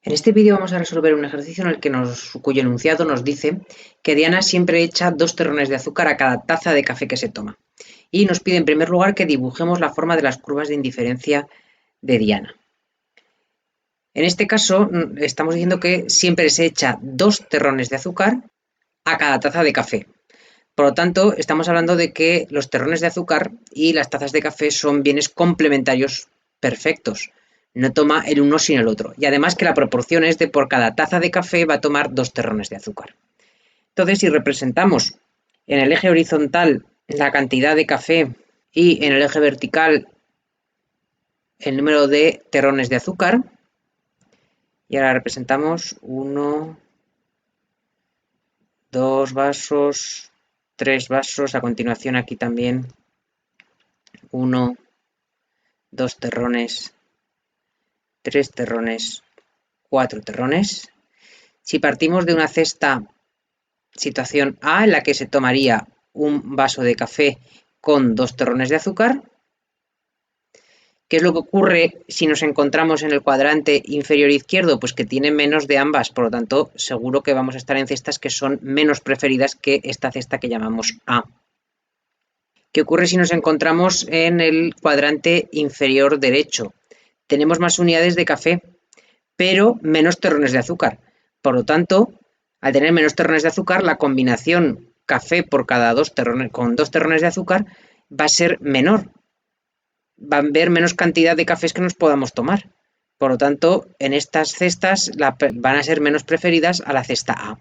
En este vídeo vamos a resolver un ejercicio en el que cuyo enunciado nos dice que Diana siempre echa 2 terrones de azúcar a cada taza de café que se toma. Y nos pide en primer lugar que dibujemos la forma de las curvas de indiferencia de Diana. En este caso estamos diciendo que siempre se echa 2 terrones de azúcar a cada taza de café. Por lo tanto, estamos hablando de que los terrones de azúcar y las tazas de café son bienes complementarios perfectos. No toma el uno sin el otro. Y además que la proporción es de por cada taza de café va a tomar 2 terrones de azúcar. Entonces, si representamos en el eje horizontal la cantidad de café y en el eje vertical el número de terrones de azúcar, y ahora representamos 1, 2 vasos, 3 vasos, a continuación aquí también 1, 2 terrones, 3 terrones, 4 terrones. Si partimos de una cesta, situación A, en la que se tomaría un vaso de café con 2 terrones de azúcar, ¿qué es lo que ocurre si nos encontramos en el cuadrante inferior izquierdo? Pues que tiene menos de ambas, por lo tanto, seguro que vamos a estar en cestas que son menos preferidas que esta cesta que llamamos A. ¿Qué ocurre si nos encontramos en el cuadrante inferior derecho? Tenemos más unidades de café, pero menos terrones de azúcar. Por lo tanto, al tener menos terrones de azúcar, la combinación café por cada 2 terrones, con 2 terrones de azúcar va a ser menor. Va a haber menos cantidad de cafés que nos podamos tomar. Por lo tanto, en estas cestas van a ser menos preferidas a la cesta A.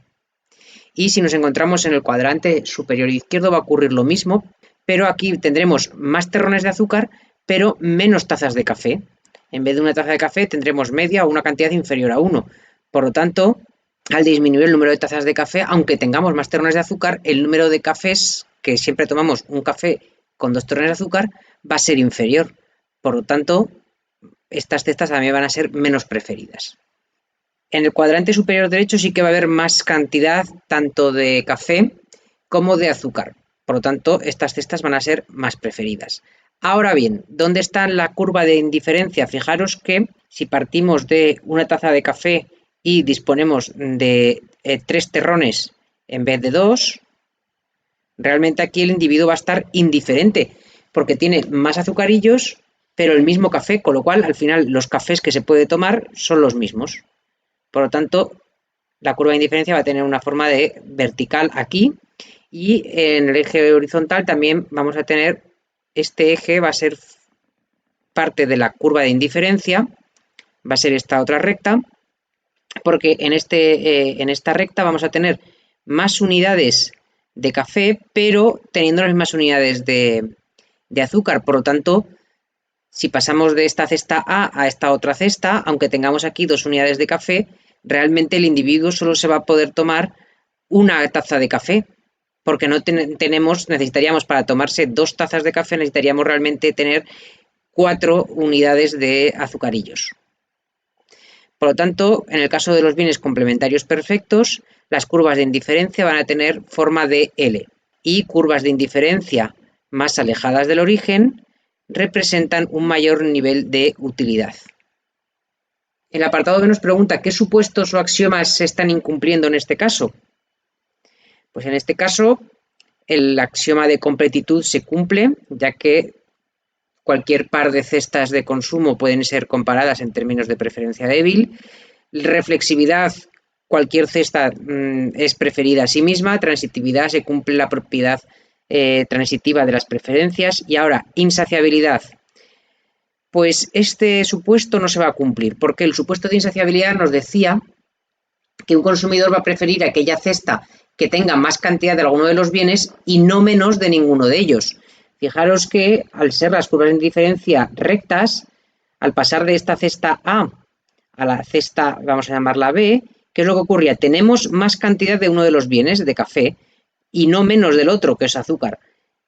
Y si nos encontramos en el cuadrante superior izquierdo va a ocurrir lo mismo, pero aquí tendremos más terrones de azúcar, pero menos tazas de café. En vez de una taza de café tendremos media o una cantidad inferior a 1. Por lo tanto, al disminuir el número de tazas de café, aunque tengamos más terrones de azúcar, el número de cafés, que siempre tomamos un café con 2 terrones de azúcar, va a ser inferior. Por lo tanto, estas cestas también van a ser menos preferidas. En el cuadrante superior derecho sí que va a haber más cantidad tanto de café como de azúcar. Por lo tanto, estas cestas van a ser más preferidas. Ahora bien, ¿dónde está la curva de indiferencia? Fijaros que si partimos de una taza de café y disponemos de 3 terrones en vez de 2, realmente aquí el individuo va a estar indiferente porque tiene más azucarillos pero el mismo café, con lo cual al final los cafés que se puede tomar son los mismos. Por lo tanto, la curva de indiferencia va a tener una forma de vertical aquí y en el eje horizontal también vamos a tener, este eje va a ser parte de la curva de indiferencia, va a ser esta otra recta, porque en esta recta vamos a tener más unidades de café, pero teniendo las mismas unidades de azúcar. Por lo tanto, si pasamos de esta cesta A esta otra cesta, aunque tengamos aquí 2 unidades de café, realmente el individuo solo se va a poder tomar una taza de café, porque no necesitaríamos para tomarse 2 tazas de café, necesitaríamos realmente tener 4 unidades de azucarillos. Por lo tanto, en el caso de los bienes complementarios perfectos, las curvas de indiferencia van a tener forma de L y curvas de indiferencia más alejadas del origen representan un mayor nivel de utilidad. El apartado B nos pregunta qué supuestos o axiomas se están incumpliendo en este caso. Pues en este caso el axioma de completitud se cumple, ya que cualquier par de cestas de consumo pueden ser comparadas en términos de preferencia débil. Reflexividad, cualquier cesta es preferida a sí misma. Transitividad, se cumple la propiedad transitiva de las preferencias. Y ahora, insaciabilidad. Pues este supuesto no se va a cumplir, porque el supuesto de insaciabilidad nos decía que un consumidor va a preferir aquella cesta que tenga más cantidad de alguno de los bienes y no menos de ninguno de ellos. Fijaros que al ser las curvas de indiferencia rectas, al pasar de esta cesta A a la cesta, vamos a llamarla B, ¿qué es lo que ocurría? Tenemos más cantidad de uno de los bienes de café y no menos del otro, que es azúcar.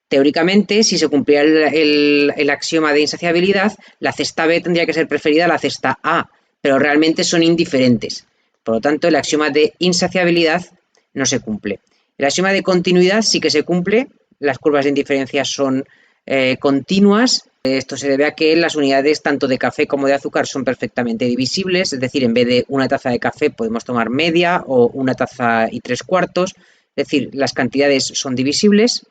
Teóricamente, si se cumpliera el axioma de insaciabilidad, la cesta B tendría que ser preferida a la cesta A, pero realmente son indiferentes. Por lo tanto, el axioma de insaciabilidad no se cumple. El axioma de continuidad sí que se cumple, las curvas de indiferencia son continuas. Esto se debe a que las unidades tanto de café como de azúcar son perfectamente divisibles, es decir, en vez de una taza de café podemos tomar media o una taza y 3/4, es decir, las cantidades son divisibles.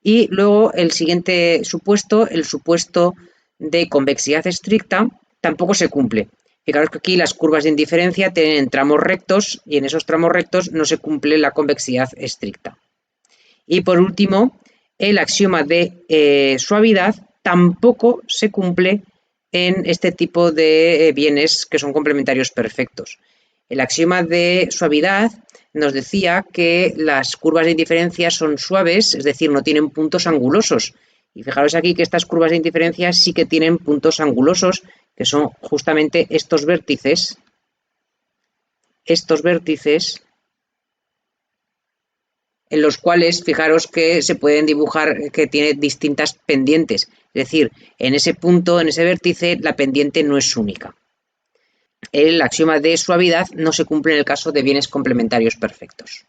Y luego el siguiente supuesto, el supuesto de convexidad estricta, tampoco se cumple. Fijaros que aquí las curvas de indiferencia tienen tramos rectos y en esos tramos rectos no se cumple la convexidad estricta. Y por último, el axioma de suavidad tampoco se cumple en este tipo de bienes que son complementarios perfectos. El axioma de suavidad nos decía que las curvas de indiferencia son suaves, es decir, no tienen puntos angulosos. Y fijaros aquí que estas curvas de indiferencia sí que tienen puntos angulosos, que son justamente estos vértices en los cuales fijaros que se pueden dibujar que tiene distintas pendientes. Es decir, en ese punto, en ese vértice, la pendiente no es única. El axioma de suavidad no se cumple en el caso de bienes complementarios perfectos.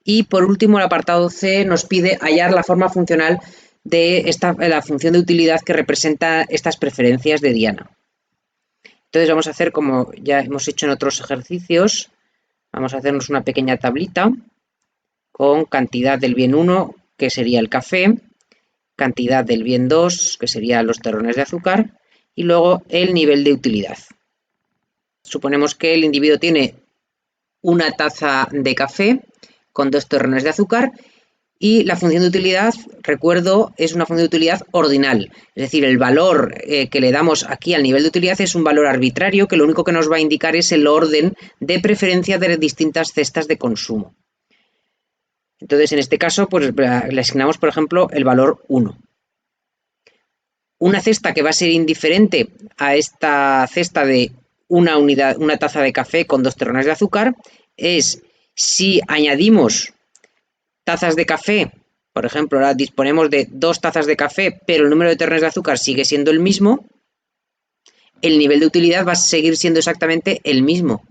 Y por último, el apartado C nos pide hallar la forma funcional de la función de utilidad que representa estas preferencias de diana. Entonces vamos a hacer como ya hemos hecho en otros ejercicios, vamos a hacernos una pequeña tablita con cantidad del bien 1, que sería el café, cantidad del bien 2, que serían los terrones de azúcar, y luego el nivel de utilidad. Suponemos que el individuo tiene una taza de café con 2 terrones de azúcar y la función de utilidad, recuerdo, es una función de utilidad ordinal. Es decir, el valor que le damos aquí al nivel de utilidad es un valor arbitrario que lo único que nos va a indicar es el orden de preferencia de distintas cestas de consumo. Entonces, en este caso, pues le asignamos, por ejemplo, el valor 1. Una cesta que va a ser indiferente a esta cesta de una taza de café con 2 terrones de azúcar es si añadimos tazas de café, por ejemplo, ahora disponemos de 2 tazas de café, pero el número de terrones de azúcar sigue siendo el mismo, el nivel de utilidad va a seguir siendo exactamente el mismo.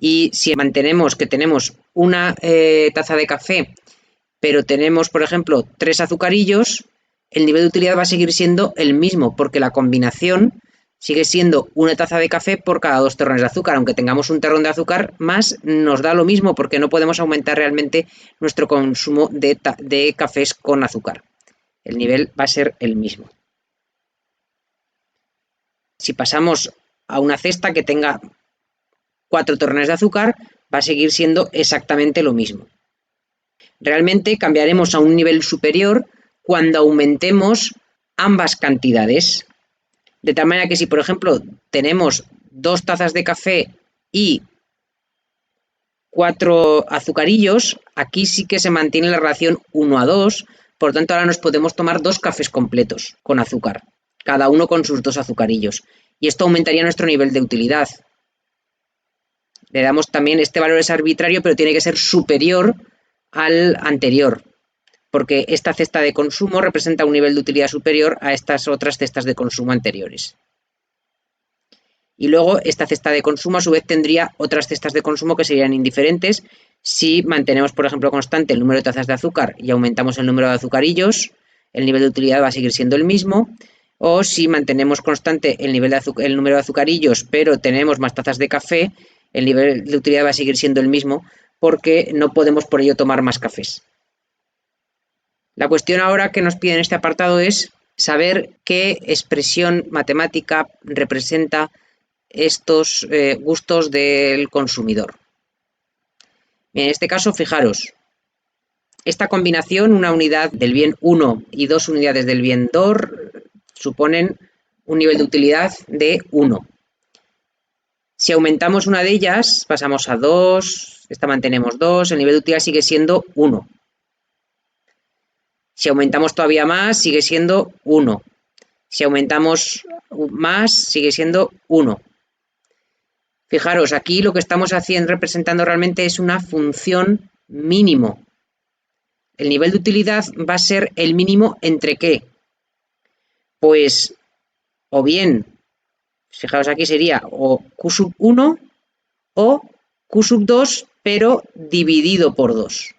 Y si mantenemos que tenemos una taza de café, pero tenemos, por ejemplo, 3 azucarillos, el nivel de utilidad va a seguir siendo el mismo, porque la combinación sigue siendo una taza de café por cada 2 terrones de azúcar. Aunque tengamos un terrón de azúcar más, nos da lo mismo, porque no podemos aumentar realmente nuestro consumo de cafés con azúcar. El nivel va a ser el mismo. Si pasamos a una cesta que tenga 4 terrones de azúcar, va a seguir siendo exactamente lo mismo. Realmente cambiaremos a un nivel superior cuando aumentemos ambas cantidades. De tal manera que si, por ejemplo, tenemos 2 tazas de café y 4 azucarillos, aquí sí que se mantiene la relación 1:2, por lo tanto ahora nos podemos tomar 2 cafés completos con azúcar, cada uno con sus 2 azucarillos. Y esto aumentaría nuestro nivel de utilidad. Le damos también, este valor es arbitrario, pero tiene que ser superior al anterior, porque esta cesta de consumo representa un nivel de utilidad superior a estas otras cestas de consumo anteriores. Y luego esta cesta de consumo a su vez tendría otras cestas de consumo que serían indiferentes si mantenemos, por ejemplo, constante el número de tazas de azúcar y aumentamos el número de azucarillos, el nivel de utilidad va a seguir siendo el mismo. O si mantenemos constante el número de azucarillos, pero tenemos más tazas de café, el nivel de utilidad va a seguir siendo el mismo, porque no podemos por ello tomar más cafés. La cuestión ahora que nos pide en este apartado es saber qué expresión matemática representa estos gustos del consumidor. En este caso, fijaros, esta combinación, una unidad del bien 1 y 2 unidades del bien 2, suponen un nivel de utilidad de 1. Si aumentamos una de ellas, pasamos a 2, esta mantenemos 2, el nivel de utilidad sigue siendo 1. Si aumentamos todavía más, sigue siendo 1. Si aumentamos más, sigue siendo 1. Fijaros, aquí lo que estamos representando realmente es una función mínimo. El nivel de utilidad va a ser el mínimo entre ¿qué? Pues, o bien, fijaros aquí sería o Q sub 1 o Q sub 2, pero dividido por 2.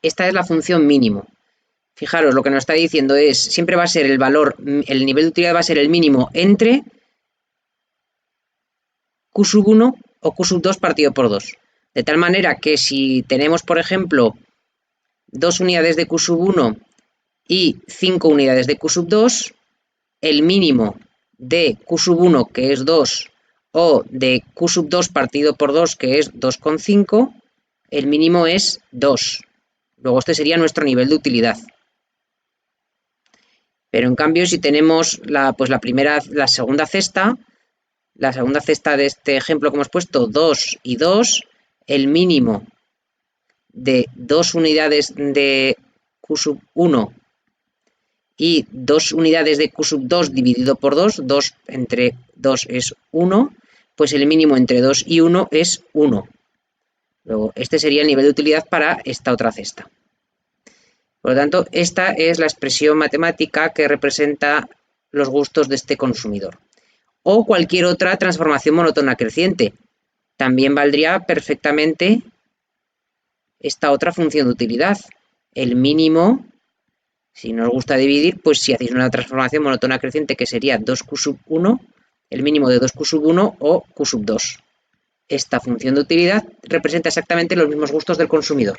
esta es la función mínimo. Fijaros, lo que nos está diciendo es, siempre va a ser el valor, el nivel de utilidad va a ser el mínimo entre Q sub 1 o Q sub 2 partido por 2. De tal manera que si tenemos, por ejemplo, 2 unidades de Q sub 1 y 5 unidades de Q sub 2, el mínimo de Q sub 1, que es 2, o de Q sub 2 partido por 2, que es 2,5, el mínimo es 2. Luego este sería nuestro nivel de utilidad. Pero en cambio, si tenemos la segunda cesta de este ejemplo que hemos puesto, 2 y 2, el mínimo de 2 unidades de Q sub 1 y 2 unidades de Q sub 2 dividido por 2, 2 entre 2 es 1, pues el mínimo entre 2 y 1 es 1. Luego, este sería el nivel de utilidad para esta otra cesta. Por lo tanto, esta es la expresión matemática que representa los gustos de este consumidor. O cualquier otra transformación monótona creciente. También valdría perfectamente esta otra función de utilidad. El mínimo, si nos gusta dividir, pues si hacéis una transformación monótona creciente que sería 2Q sub 1, el mínimo de 2Q sub 1 o Q sub 2. Esta función de utilidad representa exactamente los mismos gustos del consumidor.